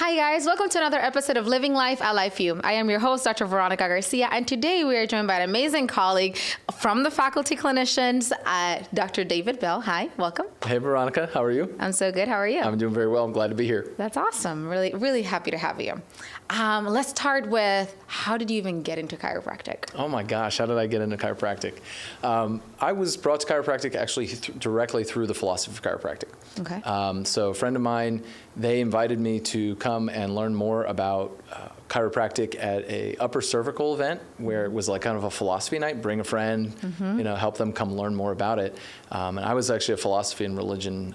Hi guys, welcome to another episode of Living Life at Life View. I am your host, Dr. Veronica Garcia, and today we are joined by an amazing colleague from the faculty clinicians, Dr. David Bell. Hi, welcome. Hey Veronica, how are you? I'm so good, how are you? I'm doing very well, I'm glad to be here. That's awesome, really happy to have you. Let's start with, how did you even get into chiropractic? Oh my gosh, how did I get into chiropractic? I was brought to chiropractic actually directly through the philosophy of chiropractic. Okay. So a friend of mine, they invited me to come and learn more about chiropractic at a upper cervical event where it was like kind of a philosophy night, bring a friend, help them come learn more about it. And I was actually a philosophy and religion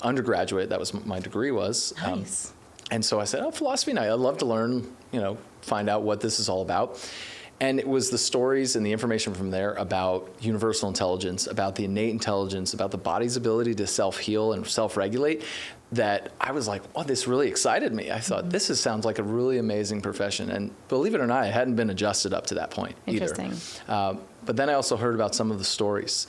undergraduate, that was my degree was. Nice. And so I said, philosophy night, I'd love to learn, find out what this is all about. And it was the stories and the information from there about universal intelligence, about the innate intelligence, about the body's ability to self-heal and self-regulate that I was like, oh, this really excited me. I thought, sounds like a really amazing profession. And believe it or not, I hadn't been adjusted up to that point Interesting. either. But then I also heard about some of the stories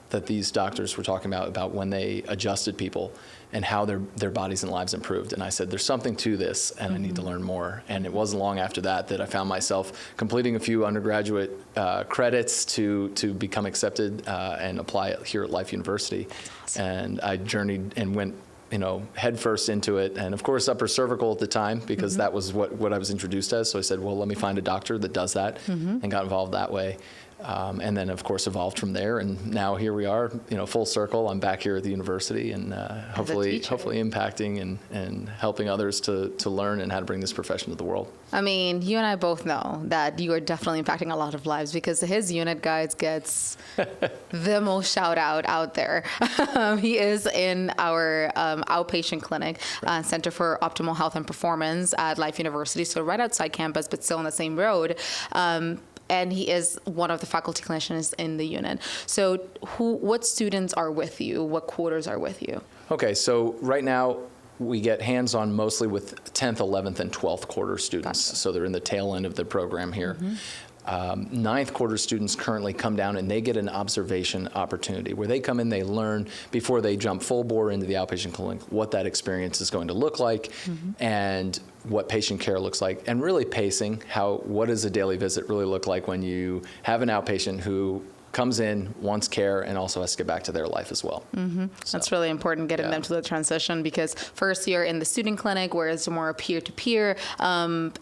that these doctors were talking about when they adjusted people and how their bodies and lives improved. And I said, there's something to this, and I need to learn more. And it wasn't long after that I found myself completing a few undergraduate credits to become accepted and apply it here at Life University. Awesome. And I journeyed and went head first into it. And of course, upper cervical at the time, because that was what I was introduced as. So I said, well, let me find a doctor that does that, and got involved that way. And then, of course, evolved from there. And now here we are, full circle. I'm back here at the university and hopefully impacting and helping others to learn and how to bring this profession to the world. I mean, you and I both know that you are definitely impacting a lot of lives because his unit guides gets the most shout out there. He is in our outpatient clinic, Center for Optimal Health and Performance at Life University. So right outside campus, but still on the same road. And he is one of the faculty clinicians in the unit. So what students are with you? What quarters are with you? Okay, so right now we get hands-on mostly with 10th, 11th, and 12th quarter students. Gotcha. So they're in the tail end of the program here. Ninth quarter students currently come down and they get an observation opportunity where they come in, they learn before they jump full bore into the outpatient clinic what that experience is going to look like and what patient care looks like, and really pacing, what does a daily visit really look like when you have an outpatient who comes in, wants care, and also has to get back to their life as well. So, that's really important, getting them to the transition, because first you're in the student clinic where it's more a peer-to-peer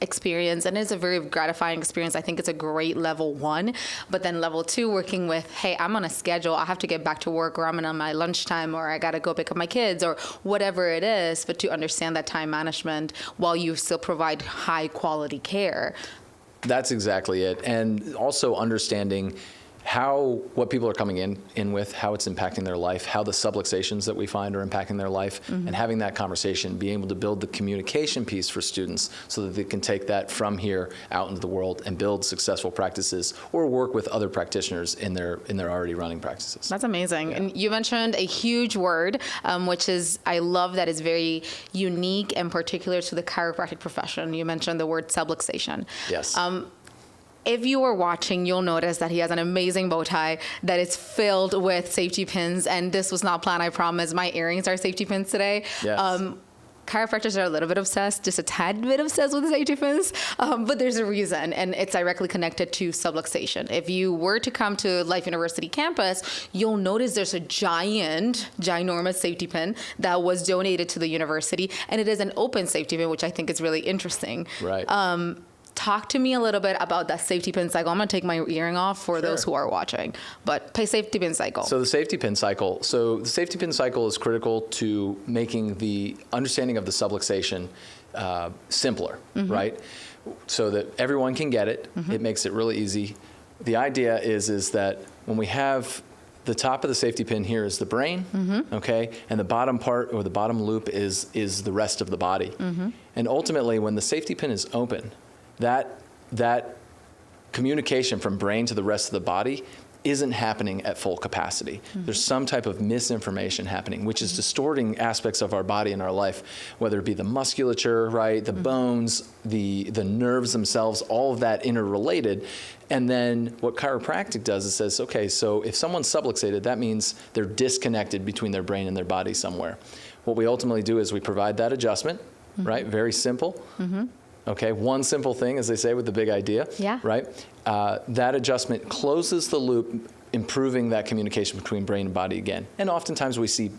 experience, and it's a very gratifying experience. I think it's a great level 1, but then level 2, working with, hey, I'm on a schedule, I have to get back to work, or I'm on my lunchtime, or I gotta go pick up my kids, or whatever it is, but to understand that time management while you still provide high quality care. That's exactly it. And also understanding what people are coming in with, how it's impacting their life, how the subluxations that we find are impacting their life, and having that conversation, being able to build the communication piece for students so that they can take that from here out into the world and build successful practices or work with other practitioners in their already running practices. That's amazing. And you mentioned a huge word, which is, I love that it's very unique and particular to the chiropractic profession. You mentioned the word subluxation. Yes. If you were watching, you'll notice that he has an amazing bow tie that is filled with safety pins. And this was not planned, I promise. My earrings are safety pins today. Yes. Chiropractors are a little bit obsessed, just a tad bit obsessed with the safety pins, but there's a reason, and it's directly connected to subluxation. If you were to come to Life University campus, you'll notice there's a ginormous safety pin that was donated to the university, and it is an open safety pin, which I think is really interesting. Right. Talk to me a little bit about that safety pin cycle. I'm going to take my earring off for those who are watching, but safety pin cycle. So the safety pin cycle. So the safety pin cycle is critical to making the understanding of the subluxation simpler, right? So that everyone can get it. It makes it really easy. The idea is that when we have the top of the safety pin here is the brain, okay? And the bottom part or the bottom loop is the rest of the body. And ultimately, when the safety pin is open, that communication from brain to the rest of the body isn't happening at full capacity. There's some type of misinformation happening, which is distorting aspects of our body and our life, whether it be the musculature, right, the bones, the nerves themselves, all of that interrelated. And then what chiropractic does is says, okay, so if someone's subluxated, that means they're disconnected between their brain and their body somewhere. What we ultimately do is we provide that adjustment, right? Very simple. Okay, one simple thing, as they say, with the big idea, Yeah. right? That adjustment closes the loop, improving that communication between brain and body again. And oftentimes we see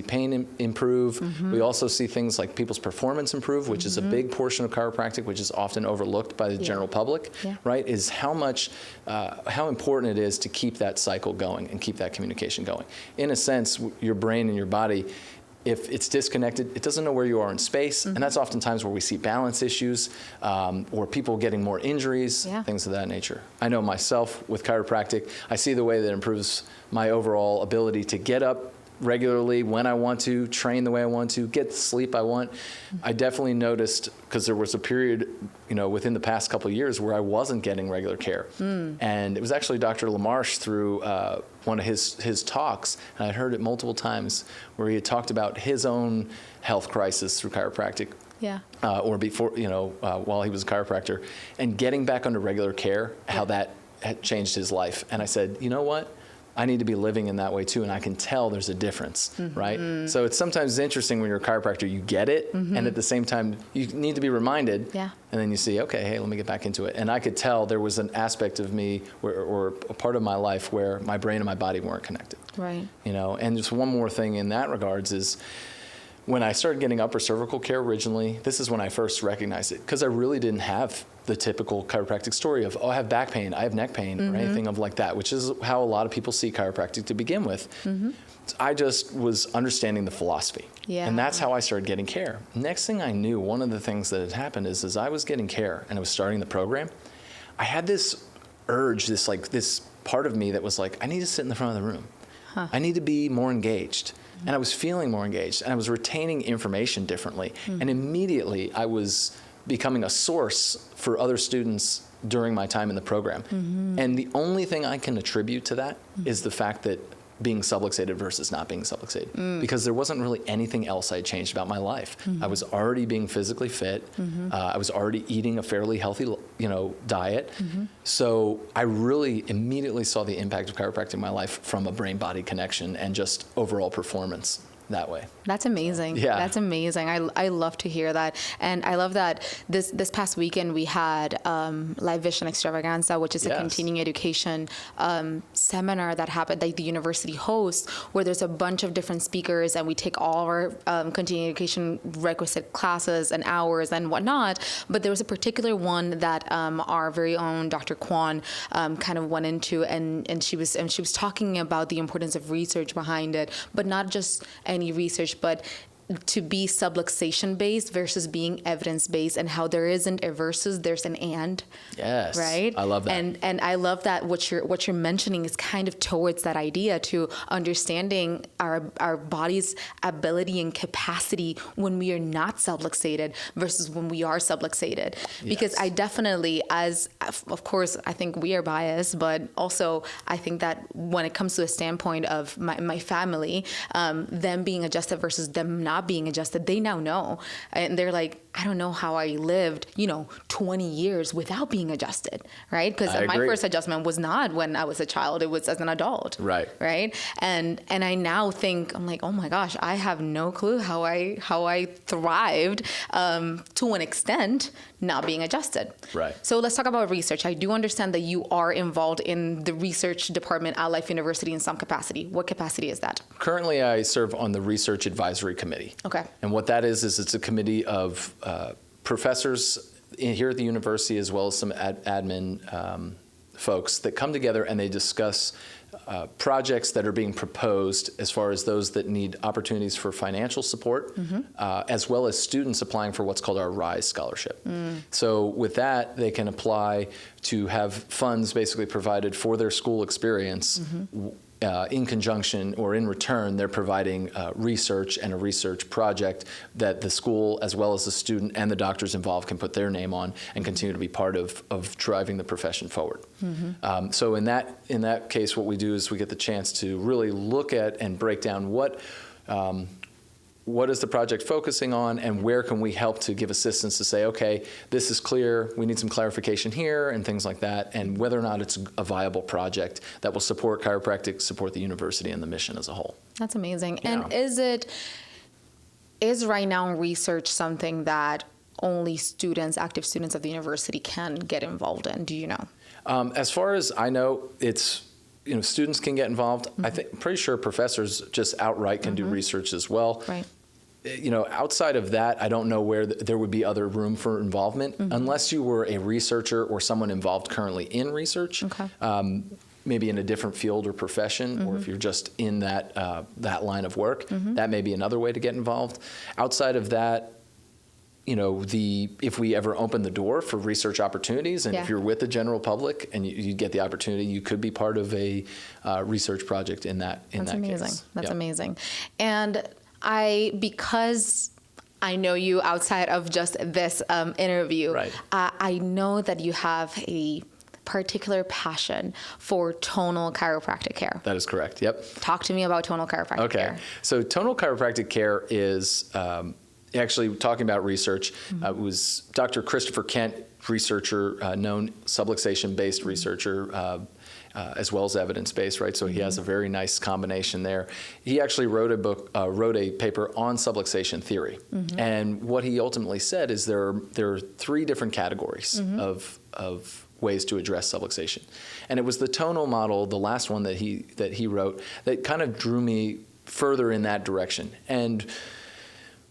pain improve. We also see things like people's performance improve, which is a big portion of chiropractic, which is often overlooked by the general public, right? Is how important it is to keep that cycle going and keep that communication going. In a sense, your brain and your body, if it's disconnected, it doesn't know where you are in space, and that's oftentimes where we see balance issues, or people getting more injuries, things of that nature. I know myself with chiropractic, I see the way that improves my overall ability to get up regularly when I want to, train the way I want to, get the sleep I want. I definitely noticed, because there was a period, within the past couple of years where I wasn't getting regular care. And it was actually Dr. LaMarche through one of his talks, and I'd heard it multiple times, where he had talked about his own health crisis through chiropractic. Or before, while he was a chiropractor, and getting back under regular care, how that had changed his life. And I said, you know what? I need to be living in that way too, and I can tell there's a difference, right? So it's sometimes interesting when you're a chiropractor, you get it, and at the same time, you need to be reminded, and then you see, okay, hey, let me get back into it. And I could tell there was an aspect of me, or a part of my life, where my brain and my body weren't connected. Right. And just one more thing in that regards is, when I started getting upper cervical care originally, this is when I first recognized it, because I really didn't have the typical chiropractic story of, I have back pain, I have neck pain, or anything of like that, which is how a lot of people see chiropractic to begin with. So I just was understanding the philosophy. And that's how I started getting care. Next thing I knew, one of the things that had happened is, as I was getting care and I was starting the program, I had this urge, this part of me that was like, I need to sit in the front of the room. I need to be more engaged. And I was feeling more engaged, and I was retaining information differently. And immediately I was becoming a source for other students during my time in the program. And the only thing I can attribute to that is the fact that being subluxated versus not being subluxated, because there wasn't really anything else I had changed about my life. I was already being physically fit. I was already eating a fairly healthy, diet. So I really immediately saw the impact of chiropractic in my life from a brain-body connection and just overall performance that way. That's amazing. That's amazing. I love to hear that. And I love that this past weekend we had Live Vision Extravaganza, which is a continuing education seminar that happened, like the university hosts, where there's a bunch of different speakers, and we take all our continuing education requisite classes and hours and whatnot. But there was a particular one that our very own Dr. Kwan kind of went into, and she was talking about the importance of research behind it, but not just any research, but to be subluxation based versus being evidence based, and how there isn't a versus, there's an and. Yes. Right? I love that. And I love that what you're mentioning is kind of towards that idea to understanding our body's ability and capacity when we are not subluxated versus when we are subluxated. Because I definitely, of course, I think we are biased, but also I think that when it comes to a standpoint of my family, them being adjusted versus them not being adjusted, they now know. And they're like, I don't know how I lived, 20 years without being adjusted, right? Because my first adjustment was not when I was a child, it was as an adult. Right. And I now think, I'm like, oh my gosh, I have no clue how I thrived to an extent not being adjusted. Right. So let's talk about research. I do understand that you are involved in the research department at Life University in some capacity. What capacity is that? Currently, I serve on the Research Advisory Committee. Okay. And what that is it's a committee of professors here at the university, as well as some admin folks that come together and they discuss projects that are being proposed, as far as those that need opportunities for financial support, as well as students applying for what's called our RISE scholarship. So with that, they can apply to have funds basically provided for their school experience. In conjunction, or in return, they're providing research and a research project that the school, as well as the student and the doctors involved, can put their name on and continue to be part of driving the profession forward. So in that case, what we do is we get the chance to really look at and break down what is the project focusing on, and where can we help to give assistance to say, okay, this is clear, we need some clarification here, and things like that, and whether or not it's a viable project that will support chiropractic, support the university and the mission as a whole. That's amazing. And is it is right now research something that only students, active students of the university can get involved in? Do you know? As far as I know, it's, students can get involved. I think, pretty sure professors just outright can do research as well. Right. Outside of that, I don't know where there would be other room for involvement, unless you were a researcher or someone involved currently in research. Okay. Maybe in a different field or profession, or if you're just in that line of work, that may be another way to get involved. Outside of that, if we ever open the door for research opportunities, and if you're with the general public and you get the opportunity, you could be part of a research project in that That's amazing. case. That's amazing. And because I know you outside of just this interview, right. I know that you have a particular passion for tonal chiropractic care. That is correct. Yep. Talk to me about tonal chiropractic care. Okay. So tonal chiropractic care is actually talking about research. It was Dr. Christopher Kent, researcher, known subluxation-based researcher, as well as evidence-based, right? So he has a very nice combination there. He actually wrote a paper on subluxation theory. And what he ultimately said is there are three different categories of ways to address subluxation. And it was the tonal model, the last one that he wrote, that kind of drew me further in that direction. And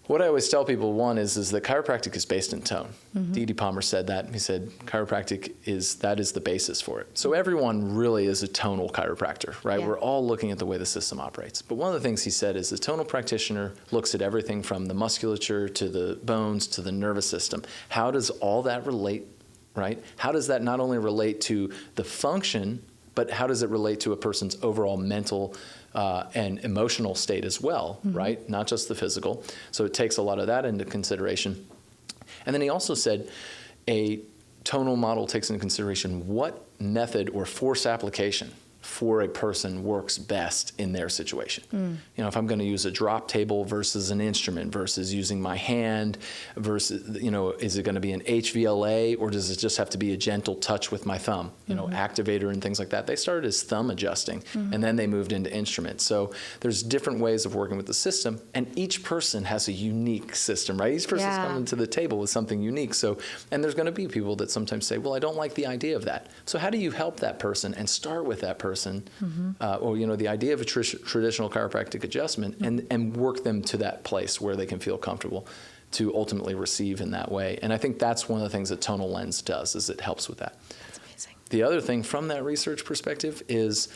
what I always tell people, one, is that chiropractic is based in tone. D.D. Palmer said that. He said chiropractic is the basis for it. So everyone really is a tonal chiropractor, right? Yeah. We're all looking at the way the system operates. But one of the things he said is the tonal practitioner looks at everything from the musculature to the bones to the nervous system. How does all that relate, right? How does that not only relate to the function, but how does it relate to a person's overall mental and emotional state as well, right? Not just the physical. So it takes a lot of that into consideration. And then he also said a tonal model takes into consideration what method or force application for a person works best in their situation. If I'm going to use a drop table versus an instrument versus using my hand versus, is it going to be an HVLA or does it just have to be a gentle touch with my thumb? Activator and things like that. They started as thumb adjusting and then they moved into instruments. So there's different ways of working with the system and each person has a unique system, right? Each person's coming to the table with something unique. So, and there's going to be people that sometimes say, well, I don't like the idea of that. So how do you help that person and start with that person? Or the idea of a traditional chiropractic adjustment and work them to that place where they can feel comfortable to ultimately receive in that way. And I think that's one of the things that Tonal Lens does is it helps with that. That's amazing. The other thing from that research perspective is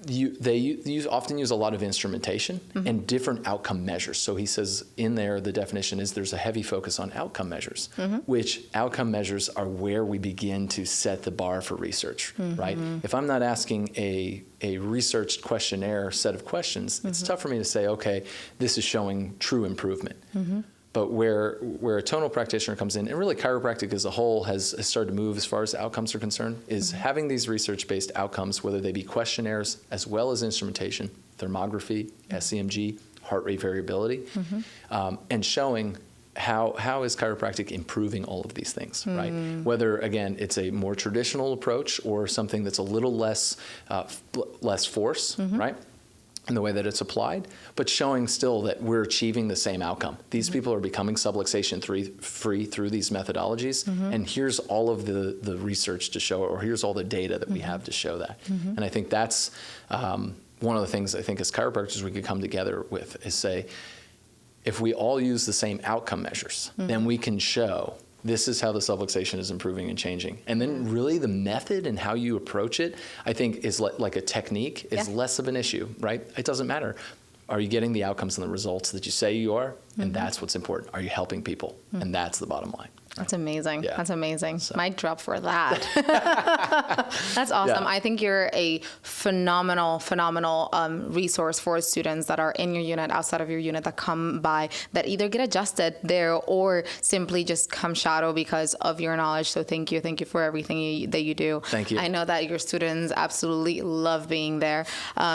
they often use a lot of instrumentation and different outcome measures. So he says in there, the definition is there's a heavy focus on outcome measures, which outcome measures are where we begin to set the bar for research, right? If I'm not asking a researched questionnaire set of questions, it's tough for me to say, okay, this is showing true improvement. But where a tonal practitioner comes in, and really chiropractic as a whole has started to move as far as outcomes are concerned, is having these research-based outcomes, whether they be questionnaires as well as instrumentation, thermography, SEMG, heart rate variability, and showing how is chiropractic improving all of these things, right? Whether, again, it's a more traditional approach or something that's a little less force, right? In the way that it's applied, but showing still that we're achieving the same outcome. These people are becoming subluxation free through these methodologies, and here's all of the research to show it, or here's all the data that we have to show that. And I think that's one of the things I think as chiropractors we could come together with is say, if we all use the same outcome measures, then we can show this is how the subluxation is improving and changing. And then really the method and how you approach it, I think is like a technique is less of an issue, right? It doesn't matter. Are you getting the outcomes and the results that you say you are? And that's what's important. Are you helping people? And that's the bottom line. That's amazing. Yeah. That's amazing. So. Mic drop for that. That's awesome. Yeah. I think you're a phenomenal resource for students that are in your unit, outside of your unit, that come by, that either get adjusted there or simply just come shadow because of your knowledge. So thank you for everything that you do. Thank you. I know that your students absolutely love being there.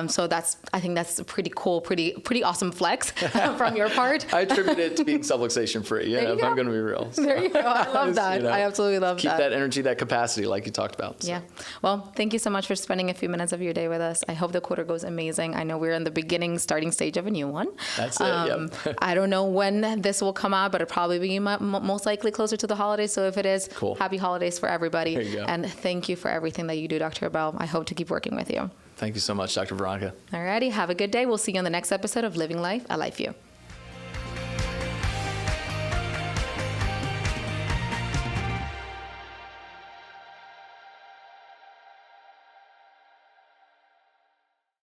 So I think that's a pretty cool, pretty awesome flex from your part. I attribute it to being subluxation free, if I'm going to be real. So. There you go. I love that. I absolutely love keep that. that energy, that capacity, like you talked about. So. Yeah. Well, thank you so much for spending a few minutes of your day with us. I hope the quarter goes amazing. I know we're in the starting stage of a new one. That's it. Yep. I don't know when this will come out, but it'll probably be most likely closer to the holidays. So if it is, cool. Happy holidays for everybody. There you go. And thank you for everything that you do, Dr. Abel. I hope to keep working with you. Thank you so much, Dr. Veronica. Alrighty. Have a good day. We'll see you on the next episode of Living Life, a Life View.